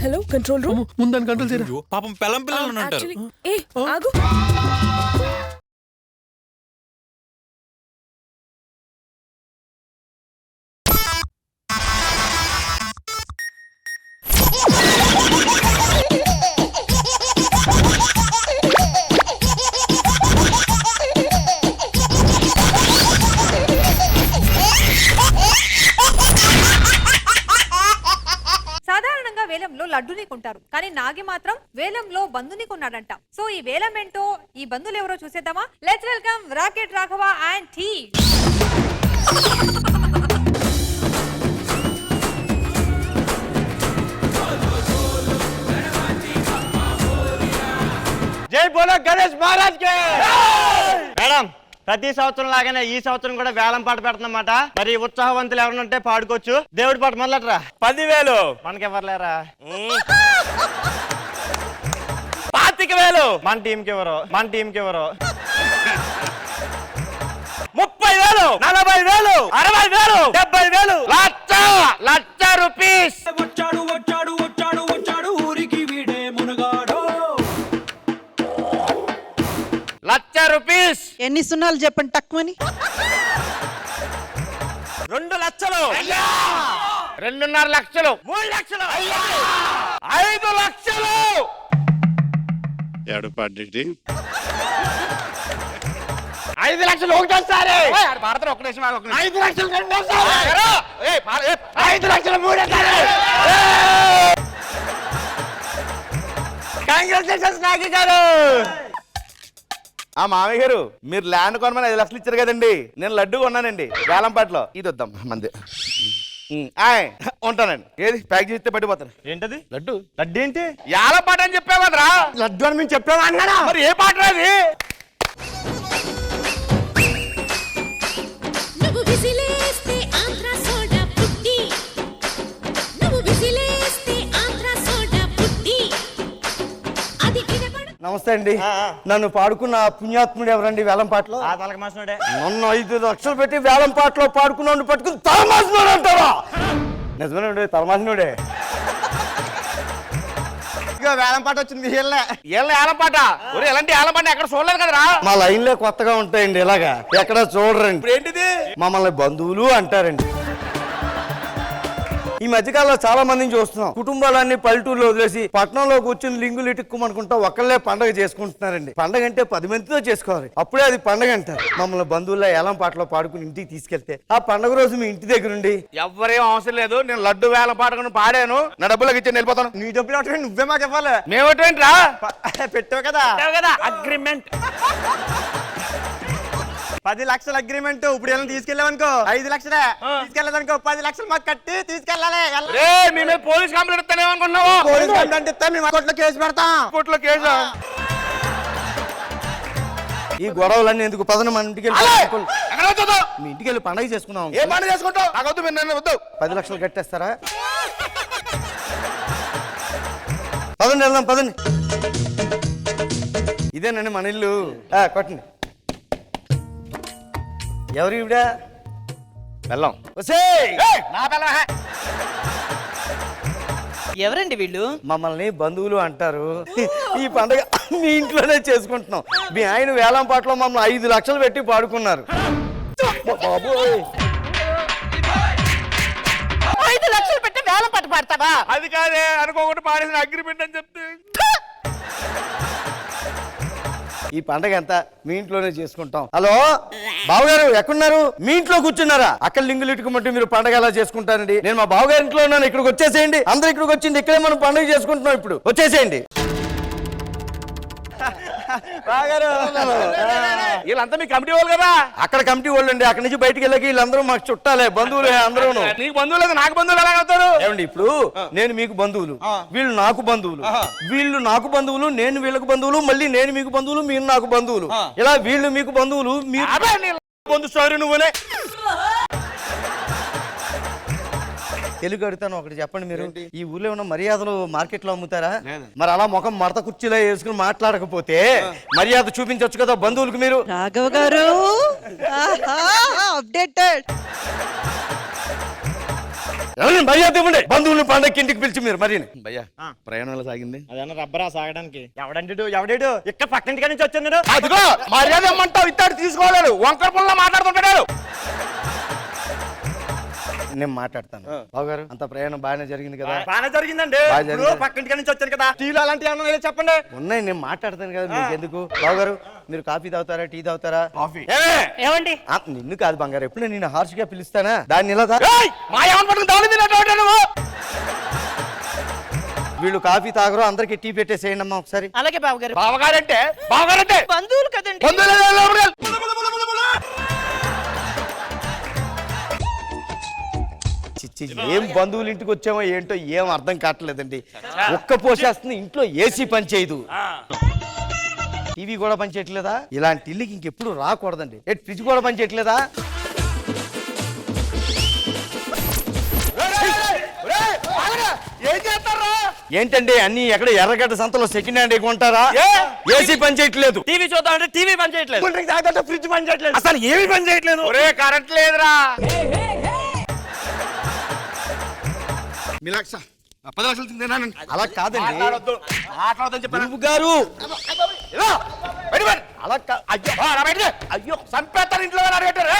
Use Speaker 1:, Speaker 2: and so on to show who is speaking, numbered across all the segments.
Speaker 1: Hello control room.
Speaker 2: ముందని control చేయరా.
Speaker 3: పాపం పెళ్ళం పిల్లలు ఉంటారు.
Speaker 1: ఏ ఆగు.
Speaker 4: సాధారణంగా వేలంలో లడ్డుని కొంటారు, కానీ నాగి మాత్రం వేలంలో బంధుని కొన్నాడంట. సో ఈ వేలం ఏంటో, ఈ బంధువులు ఎవరో చూసేద్దామా? Let's welcome rocket Raghava and team.
Speaker 5: జై బోలో గణేష్ మహారాజ్ కే. మేడం, ప్రతి సంవత్సరం లాగానే ఈ సంవత్సరం కూడా వేలం పాట పెడుతున్నమాట. మరి ఉత్సాహవంతులు ఎవరుంటే పాడుకోవచ్చు. దేవుడి పాట మొదలెట్రా.
Speaker 6: 10,000
Speaker 5: మనకెవర్లేరా?
Speaker 6: 25,000
Speaker 5: మన టీం కి ఎవరు?
Speaker 6: 30,000 40,000 60,000 70,000 లక్ష రూపీస్.
Speaker 3: వచ్చాడు వచ్చాడు వచ్చాడు వచ్చాడు ఊరికి వీడే మునగాడు.
Speaker 6: లక్ష రూపీస్.
Speaker 7: ఎన్ని సున్నాలు చెప్పండి తక్కువని.
Speaker 6: 2 లక్షలు 2.5 లక్షలు 3 లక్షలు 5 లక్షలు.
Speaker 8: ఏడు పార్టీ
Speaker 6: 5 లక్షలు ఒకటేసారి. 5 లక్షలు రెండోసారి. 5 లక్షలు మూడోసారి. కంగ్రాచులేషన్స్ నాగి గారు.
Speaker 2: ఆ మామయ్య గారు, మీరు ల్యాండ్ కొనమని 5 లక్షలు ఇచ్చారు కదండి. నేను లడ్డు కొన్నానండి వేలంపాట్లో. ఇది వద్దాం మంది. ఉంటానండి. ఏది ప్యాక్ చేస్తే పడిపోతాను.
Speaker 5: ఏంటది?
Speaker 2: లడ్డు.
Speaker 5: లడ్డు ఏంటి?
Speaker 6: యాల పాట అని చెప్పావు కదరా.
Speaker 5: లడ్డు అని మేము చెప్పాము అన్నారా?
Speaker 6: మరి ఏ పాట రాది?
Speaker 9: నువ్వు విసిలేస్తే ఆంధ్ర సోడా పుట్టి, నువ్వు విసిలేస్తే ఆంధ్ర సోడా పుట్టి, అది వినపడ.
Speaker 5: నమస్తే అండి. నన్ను పాడుకున్న పుణ్యాత్ముడు ఎవరండి వేలం పాటలో?
Speaker 6: ఆ తలక మాసినోడే.
Speaker 5: నన్ను 5 లక్షలు పెట్టి వేలం పాటలో పాడుకున్నాడు పట్టుకుని తలమాసినోడు అంటారా? నిజమేనండి, తలమాసినోడే. ఇక వేలం పాట వచ్చింది.
Speaker 6: ఏళ్ళ యాలం పాట. ఎలాంటి యాలం పాట ఎక్కడ చూడలేదు కదరా.
Speaker 5: మా లైన్లే కొత్తగా ఉంటాయండి. ఇలాగా ఎక్కడ చూడరండి.
Speaker 6: ఇప్పుడు ఏంటిది?
Speaker 5: మమ్మల్ని బంధువులు అంటారండి. ఈ మధ్యకాలంలో చాలా మందిని చూస్తున్నాం. కుటుంబాలన్నీ పల్లెటూరులో వదిలేసి పట్టణంలో కూర్చుని లింగులు ఇటుక్కుమనుకుంటా ఒక్కళ్ళే పండగ చేసుకుంటున్నారండి. పండగ అంటే 10 మందితో చేసుకోవాలి, అప్పుడే అది పండగ అంటారు. మమ్మల్ని బంధువుల్లో ఏలం పాటలో పాడుకుని ఇంటికి తీసుకెళ్తే ఆ పండగ రోజు మీ ఇంటి దగ్గర ఉండి
Speaker 6: ఎవ్వరేం అవసరం లేదు. నేను లడ్డు వేలం పాటకుని పాడాను. నా డబ్బులకు ఇచ్చి వెళ్ళిపోతాను.
Speaker 5: నీ డబ్బులు అంటే నువ్వే మాకు ఇవ్వాలి.
Speaker 6: మేమేంట్రా
Speaker 5: పెట్టావు కదా
Speaker 6: కదా అగ్రిమెంట్.
Speaker 5: 10 లక్షల అగ్రిమెంట్. ఇప్పుడు ఏమైనా తీసుకెళ్ళామనుకో 5 లక్షలే. తీసుకెళ్ళదనుకో 10 లక్షలు మాకు కట్టి తీసుకెళ్ళాలి.
Speaker 6: మీ మీద పోలీస్ కంప్లైంట్ ఇస్తానేమనుకున్నావు?
Speaker 5: పోలీస్ కంప్లైంట్ ఇస్తే మేము కోర్టులో కేసు పెడతాం.
Speaker 6: కోర్టులో కేసు.
Speaker 5: ఈ గొడవలన్నీ ఎందుకు? పదన మన ఇంటికి మీ ఇంటికి వెళ్ళి పండగ చేసుకున్నాం.
Speaker 6: ఏ పండుగ చేసుకుంటావు? నాకు వద్దు, మీరు నన్ను వద్దు.
Speaker 5: 10 లక్షలు కట్టేస్తారా? పదండి వెళ్దాం, పదండి. ఇదేనండి మన ఇల్లు. కొట్టండి. ఎవరు ఇవిడ?
Speaker 6: వెళ్ళాం. నా బెల్లం.
Speaker 7: ఎవరండి వీళ్ళు?
Speaker 5: మమ్మల్ని బంధువులు అంటారు. ఈ పండుగ మీ ఇంట్లోనే చేసుకుంటున్నాం. మీ ఆయన వేలం పాటలో మమ్మల్ని 5 లక్షలు పెట్టి పాడుకున్నారు. బాబోయ్,
Speaker 7: 5 లక్షలు పెట్టి వేలం పాట పాడతావా?
Speaker 6: అది కాదే, అనుకోకుండా పాడేసిన అగ్రిమెంట్ అని చెప్తే.
Speaker 5: ఈ పండగ అంతా మీ ఇంట్లోనే చేసుకుంటాం. హలో బావగారు, ఎక్కడున్నారు? మీ ఇంట్లో కూర్చున్నారా? అక్కడ లింగులు ఇటుకుమంటే మీరు పండగ ఎలా చేసుకుంటారండి? నేను మా బావగారి ఇంట్లో ఉన్నాను. ఇక్కడికి వచ్చేసేయండి. అందరూ ఇక్కడికి వచ్చింది. ఇక్కడే మనం పండుగ చేసుకుంటున్నాం. ఇప్పుడు వచ్చేసేయండి.
Speaker 6: వీళ్ళంతా మీ కమిటీ వాళ్ళు కదా?
Speaker 5: అక్కడ కమిటీ వాళ్ళు అండి. అక్కడి నుంచి బయటికి వెళ్ళకి వీళ్ళందరూ మాకు చుట్టాలే, బంధువులే అందరూ.
Speaker 6: నీకు బంధువులు లేదు, నాకు బంధువులు ఎలా అవుతారు?
Speaker 5: ఏమండి, ఇప్పుడు నేను మీకు బంధువులు, వీళ్ళు నాకు బంధువులు, వీళ్ళు నాకు బంధువులు, నేను వీళ్ళకు బంధువులు, మళ్ళీ నేను మీకు బంధువులు, మీరు నాకు బంధువులు. ఇలా వీళ్ళు మీకు బంధువులు, మీరు
Speaker 6: బంధు స్టోరీ నువ్వునే.
Speaker 5: తెలుగు అడుగుతాను, ఒకటి చెప్పండి. మీరు ఈ ఊర్లో ఉన్న మర్యాదలు మార్కెట్ లో అమ్ముతారా? మరి అలా ముఖం మడత కుర్చీలో వేసుకుని మాట్లాడకపోతే మర్యాద చూపించవచ్చు కదా బంధువులకు మీరు.
Speaker 7: రాఘవ్ గారు అప్డేటెడ్.
Speaker 5: ఎవరైనా మర్యాద ఇవ్వండి. బంధువులు పండగకి ఇంటికి పిలిచి మీరు మరి
Speaker 2: భయ్యా ప్రయాణాలు సాగింది.
Speaker 1: అదన్నా రబ్బరా సాగడానికి ఎవడేడు ఇక్కడ పక్కింటి నుంచి వచ్చాను.
Speaker 6: అదిగో మర్యాద ఇమ్మంటావు ఇస్తాడు తీసుకోలేదు వంకర పుల్ల మాట్లాడుతుంటాడు.
Speaker 5: నేను మాట్లాడతాను. బావగారు అంత ప్రయాణం బాగానే జరిగింది కదా?
Speaker 1: బాగా జరిగిందండి.
Speaker 5: బాగా జరిగింది.
Speaker 1: ఇప్పుడు పక్కింటి నుంచి వచ్చాను కదా, టీలు అలాంటివి ఏమన్నా చెప్పండి.
Speaker 5: ఉన్నాయి, నేను మాట్లాడతాను కదా, మీకు ఎందుకు? బావగారు మీరు కాఫీ తాగుతారా, టీ తాగుతారా?
Speaker 7: ఏమండి
Speaker 5: నిన్ను కాదు బంగారు, ఎప్పుడు నేను హార్ష్ గా పిలుస్తానా? దాన్ని ఇలా
Speaker 6: మా ఏమని పట్టుకుని దాని తిన్నట్టు నువ్వు.
Speaker 5: వీళ్ళు కాఫీ తాగరు, అందరికి టీ పెట్టేసేయండి అమ్మా ఒకసారి.
Speaker 7: అలాగే బావగారు.
Speaker 6: బావగారంటే
Speaker 7: బంధువులు కదండి.
Speaker 5: చిచ్చి, ఏం బంధువులు ఇంటికి వచ్చామో ఏంటో ఏం అర్థం కావట్లేదండి. ఒక్క పోసేస్తుంది, ఇంట్లో ఏసీ పని చేయదు, టీవీ కూడా పని చేయట్లేదా? ఇలాంటి ఇల్లుకి ఇంకెప్పుడు రాకూడదండి. ఫ్రిడ్జ్ కూడా పని చేయట్లేదా?
Speaker 6: ఏం చేస్తారా?
Speaker 5: ఏంటండి అన్ని ఎక్కడ ఎర్రగడ్డ సంతలో సెకండ్ హ్యాండ్ కొంటారా? ఏసీ పని చేయట్లేదు,
Speaker 1: టీవీ చూద్దామంటే టీవీ పని చేయట్లేదు, ఫ్రిడ్జ్ పని చేయట్లేదు,
Speaker 5: అసలు ఏమి పని చేయట్లేదు.
Speaker 6: ఒరే కరెంట్ లేదురా.
Speaker 2: మీలాక్ష 10 లక్షలు తిన్నానండి.
Speaker 5: అలా కాదండి
Speaker 6: మాట్లాడొద్దని చెప్పాను.
Speaker 5: గురువు గారు,
Speaker 6: ఇలా, బయటికి పో.
Speaker 5: అలా
Speaker 6: అయ్యో రా బయటికి. అయ్యో సంపేస్తారు ఇంట్లో అడిగట్టారు.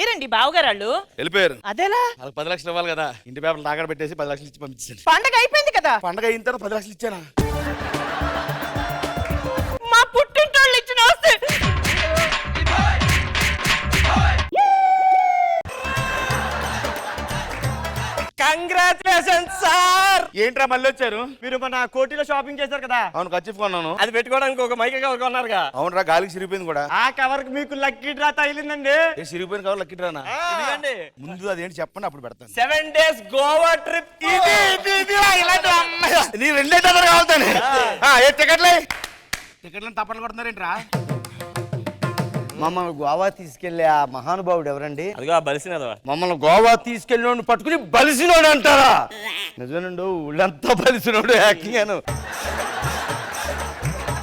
Speaker 7: ఏరండి బావగారు వాళ్ళు?
Speaker 2: వెళ్ళిపోయారు.
Speaker 7: అదేలా?
Speaker 2: వాళ్ళకి 10 లక్షలు ఇవ్వాలి కదా, ఇంటి పేపర్లు తాకడ పెట్టేసి 10 లక్షలు ఇచ్చి పంపించాను.
Speaker 7: పండగ అయిపోయింది కదా.
Speaker 2: పండగ అయిన తర్వాత 10 లక్షలు ఇచ్చానా?
Speaker 7: మా పుట్టింటోళ్ళు ఇచ్చిన ఆస్తి.
Speaker 1: Congratulation sir.
Speaker 2: ఏంట్రా మళ్ళీ వచ్చారు?
Speaker 1: మీరు మన కోటిలో షాపింగ్ చేశారు కదా,
Speaker 2: అవును ఖర్చు కొన్నాను.
Speaker 1: అది పెట్టుకోవడానికి ఒక మైక్ కవర్ కొన్నారుగా.
Speaker 2: అవునరా, గాలికి సిరిగిపోయింది కూడా.
Speaker 1: ఆ కవర్ కి మీకు లక్కీ డ్రా తగిలిందండి.
Speaker 2: ఏ సిరిగిపోయిన కవర్ లక్కిట్రానా?
Speaker 1: ఇదిగోండి.
Speaker 2: ముందు అదేంటి చెప్పండి, అప్పుడు పెడతాను.
Speaker 1: 7 days గోవా ట్రిప్.
Speaker 2: నీ రెండే దగ్గర కావుతాను. ఏ టికెట్లను తప్పట్లు కొడుతున్నారేంట్రా?
Speaker 5: మమ్మల్ని గోవా తీసుకెళ్లే ఆ మహానుభావుడు ఎవరండి?
Speaker 1: అదిగో బలిసినదా.
Speaker 5: మమ్మల్ని గోవా తీసుకెళ్ళినోడు పట్టుకుని బలిసినోడు అంటారా? నిజమేనండు, ఊళ్ళంతా బలిసినోడు యాక్టింగ్.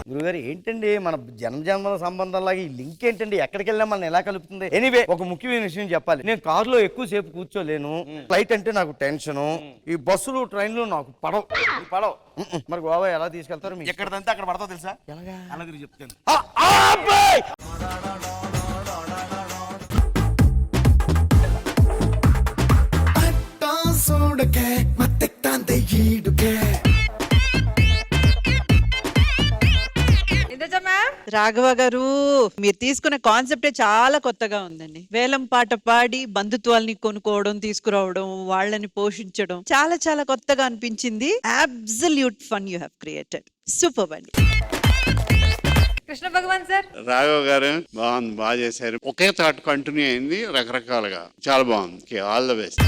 Speaker 5: గురుగారు ఏంటండి మన జన్మజన్మల సంబంధం లాగా ఈ లింక్ ఏంటండి? ఎక్కడికి వెళ్ళినా మన ఎలా కలుపుతుంది? ఎనీవే, ఒక ముఖ్యమైన విషయం చెప్పాలి. నేను కారులో ఎక్కువ సేపు కూర్చోలేను. ఫ్లైట్ అంటే నాకు టెన్షను. ఈ బస్సులు ట్రైన్లు నాకు పడవు. మరి గోవా ఎలా తీసుకెళ్తారు? మీకు
Speaker 2: ఎక్కడంతా అక్కడ పడతావు తెలుసా? అలా తిరిగి చెప్తాను.
Speaker 4: ఇంద్రజ మ్యామ్,
Speaker 7: రాఘవ గారు మీరు తీసుకున్న కాన్సెప్టే చాలా కొత్తగా ఉందండి. వేలం పాట పాడి బంధుత్వాల్ని కొనుక్కోవడం, తీసుకురావడం, వాళ్ళని పోషించడం చాలా చాలా కొత్తగా అనిపించింది. Absolute fun you have created. Super అండి.
Speaker 4: కృష్ణ భగవాన్ సార్.
Speaker 8: రాఘవ్ గారు బాగుంది, బాగా చేశారు. ఒకే థాట్ కంటిన్యూ అయింది రకరకాలుగా, చాలా బాగుంది. All the best.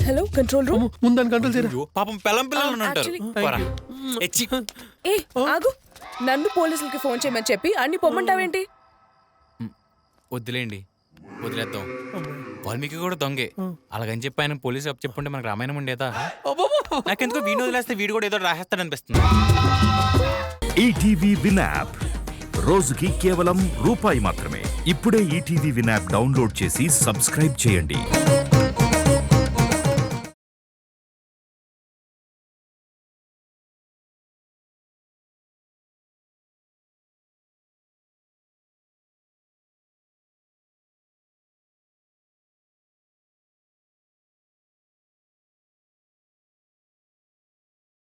Speaker 10: Hello control room.
Speaker 3: ముందని కంట్రోల్ చేయరు. పాపం పెళ్ళం పిల్లలు అంటారు.
Speaker 10: ఏ ఆగు, నన్ను పోలీసులకి ఫోన్ చేయమని చెప్పి అన్ని పొమ్మంటావేంటి?
Speaker 11: వద్దులేండి, వదిలేద్దాం. వాల్మీకి కూడా దొంగే. అలాగని చెప్పి ఆయన పోలీసు అప్పు చెప్పుంటే మనకు రామాయణం ఉండేదా? నాకెందుకో వీడియో వదిలేస్తే వీడు కూడా ఏదో రాసేస్తాడు అనిపిస్తుంది.
Speaker 12: ఈటీవీ విన్ యాప్ రోజుకి కేవలం రూపాయి మాత్రమే. ఇప్పుడే ఈటీవీ విన్ యాప్ డౌన్లోడ్ చేసి సబ్స్క్రైబ్ చేయండి.